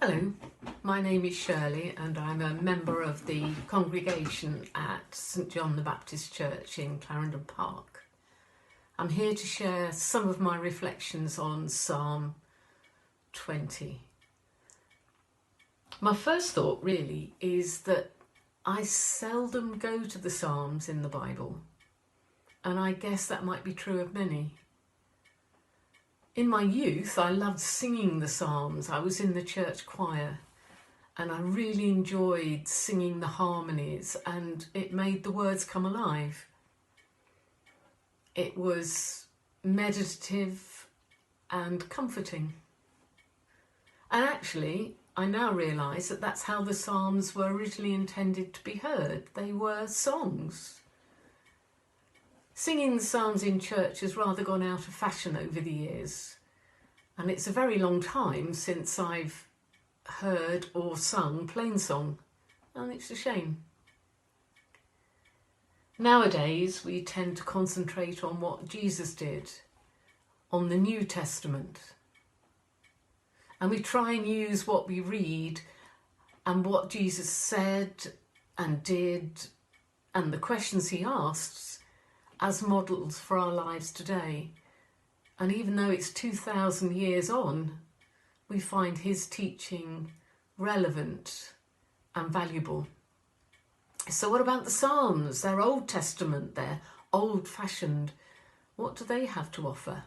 Hello, my name is Shirley and I'm a member of the congregation at St John the Baptist Church in Clarendon Park. I'm here to share some of my reflections on Psalm 20. My first thought really is that I seldom go to the Psalms in the Bible, and I guess that might be true of many. In my youth, I loved singing the Psalms. I was in the church choir and I really enjoyed singing the harmonies, and it made the words come alive. It was meditative and comforting. And actually, I now realise that that's how the Psalms were originally intended to be heard. They were songs. Singing the Psalms in church has rather gone out of fashion over the years, and it's a very long time since I've heard or sung plainsong, and it's a shame. Nowadays we tend to concentrate on what Jesus did, on the New Testament, and we try and use what we read and what Jesus said and did and the questions he asks as models for our lives today. And even though it's 2,000 years on, we find his teaching relevant and valuable. So what about the Psalms? They're Old Testament, they're old-fashioned. What do they have to offer?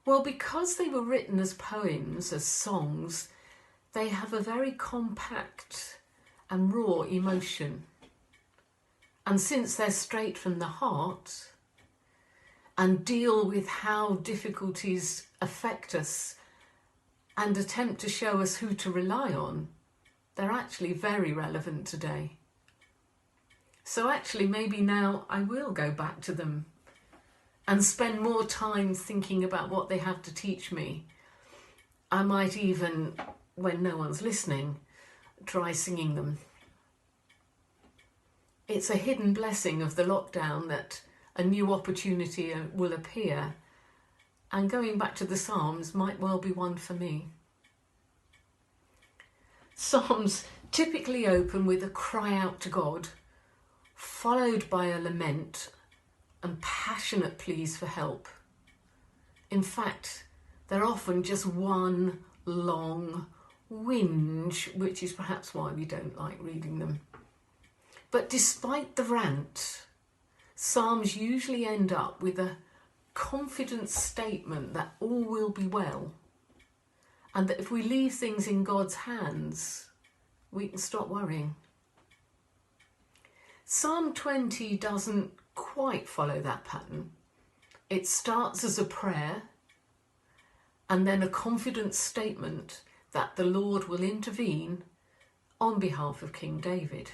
Well, because they were written as poems, as songs, they have a very compact and raw emotion. And since they're straight from the heart and deal with how difficulties affect us and attempt to show us who to rely on, they're actually very relevant today. So actually maybe now I will go back to them and spend more time thinking about what they have to teach me. I might even, when no one's listening, try singing them. It's a hidden blessing of the lockdown that a new opportunity will appear, and going back to the Psalms might well be one for me. Psalms typically open with a cry out to God, followed by a lament and passionate pleas for help. In fact, they're often just one long whinge, which is perhaps why we don't like reading them. But despite the rant, Psalms usually end up with a confident statement that all will be well, and that if we leave things in God's hands, we can stop worrying. Psalm 20 doesn't quite follow that pattern. It starts as a prayer and then a confident statement that the Lord will intervene on behalf of King David.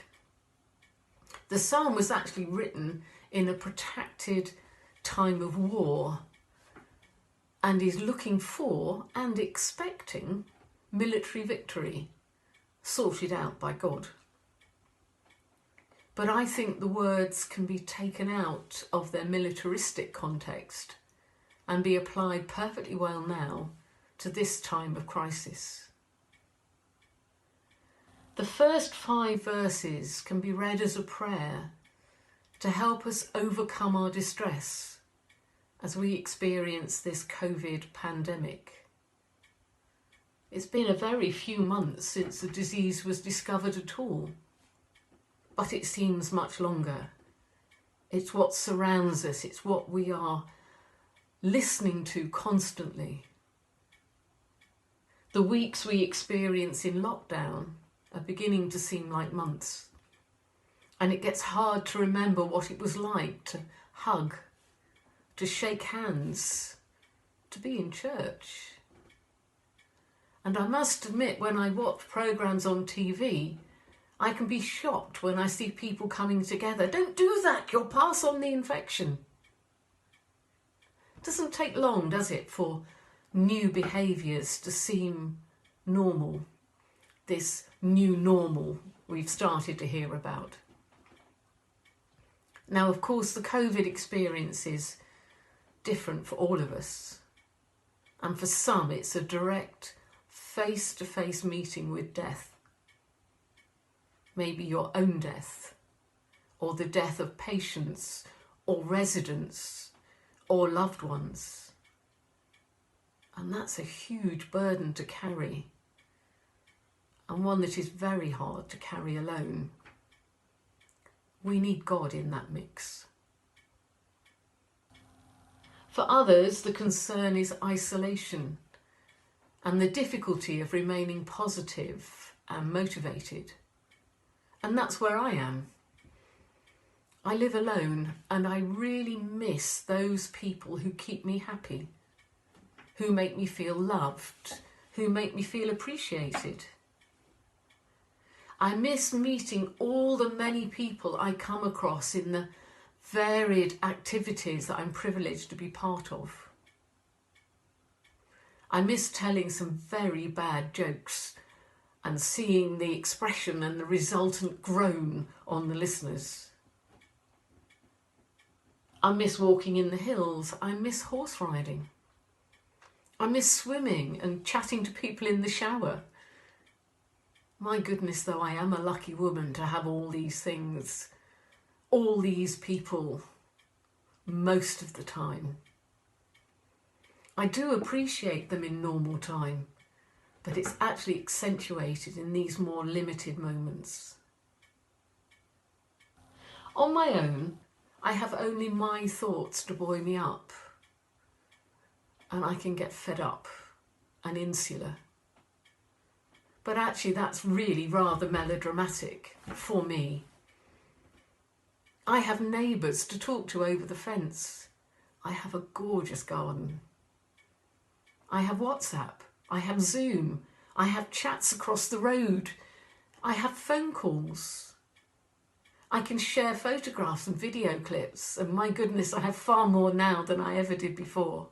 The psalm was actually written in a protracted time of war and is looking for and expecting military victory sorted out by God. But I think the words can be taken out of their militaristic context and be applied perfectly well now to this time of crisis. The first 5 verses can be read as a prayer to help us overcome our distress as we experience this COVID pandemic. It's been a very few months since the disease was discovered at all, but it seems much longer. It's what surrounds us, it's what we are listening to constantly. The weeks we experience in lockdown are beginning to seem like months, and it gets hard to remember what it was like to hug, to shake hands, to be in church. And I must admit, when I watch programmes on TV, I can be shocked when I see people coming together. Don't do that, you'll pass on the infection. It doesn't take long, does it, for new behaviours to seem normal, this new normal we've started to hear about. Now, of course, the COVID experience is different for all of us. And for some, it's a direct face-to-face meeting with death. Maybe your own death, or the death of patients, or residents, or loved ones. And that's a huge burden to carry, and one that is very hard to carry alone. We need God in that mix. For others, the concern is isolation and the difficulty of remaining positive and motivated. And that's where I am. I live alone, and I really miss those people who keep me happy, who make me feel loved, who make me feel appreciated. I miss meeting all the many people I come across in the varied activities that I'm privileged to be part of. I miss telling some very bad jokes and seeing the expression and the resultant groan on the listeners. I miss walking in the hills. I miss horse riding. I miss swimming and chatting to people in the shower. My goodness, though, I am a lucky woman to have all these things, all these people, most of the time. I do appreciate them in normal time, but it's actually accentuated in these more limited moments. On my own, I have only my thoughts to buoy me up, and I can get fed up and insular. But actually that's really rather melodramatic for me. I have neighbours to talk to over the fence. I have a gorgeous garden. I have WhatsApp. I have Zoom. I have chats across the road. I have phone calls. I can share photographs and video clips, and my goodness, I have far more now than I ever did before.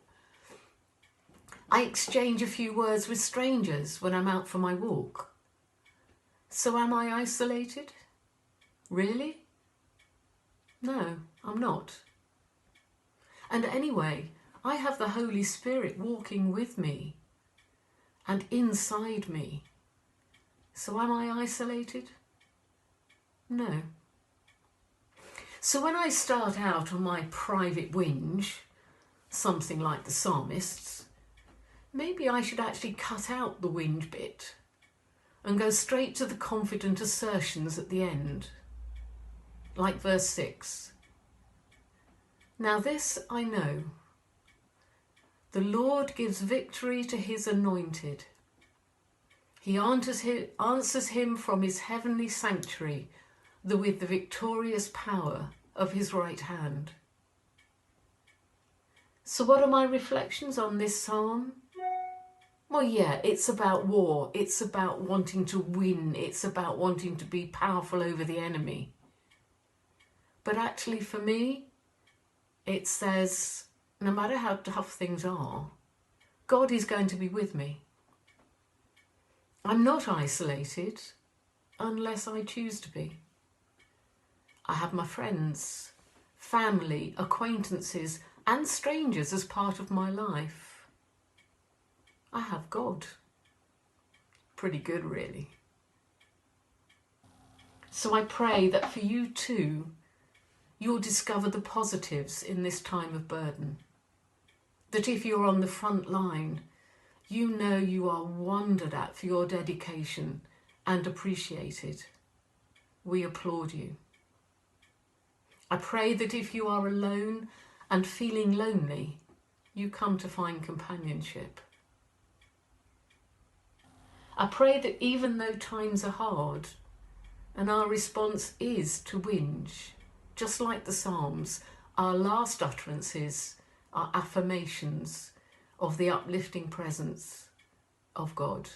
I exchange a few words with strangers when I'm out for my walk. So am I isolated? Really? No, I'm not. And anyway, I have the Holy Spirit walking with me and inside me. So am I isolated? No. So when I start out on my private whinge, something like the psalmists, maybe I should actually cut out the whinge bit and go straight to the confident assertions at the end, like verse 6. Now this I know, the Lord gives victory to his anointed. He answers him from his heavenly sanctuary with the victorious power of his right hand. So what are my reflections on this psalm? Well, yeah, it's about war. It's about wanting to win. It's about wanting to be powerful over the enemy. But actually for me, it says, no matter how tough things are, God is going to be with me. I'm not isolated unless I choose to be. I have my friends, family, acquaintances, and strangers as part of my life. I have God. Pretty good, really. So I pray that for you too, you'll discover the positives in this time of burden. That if you're on the front line, you know you are wondered at for your dedication and appreciated. We applaud you. I pray that if you are alone and feeling lonely, you come to find companionship. I pray that even though times are hard and our response is to whinge, just like the Psalms, our last utterances are affirmations of the uplifting presence of God.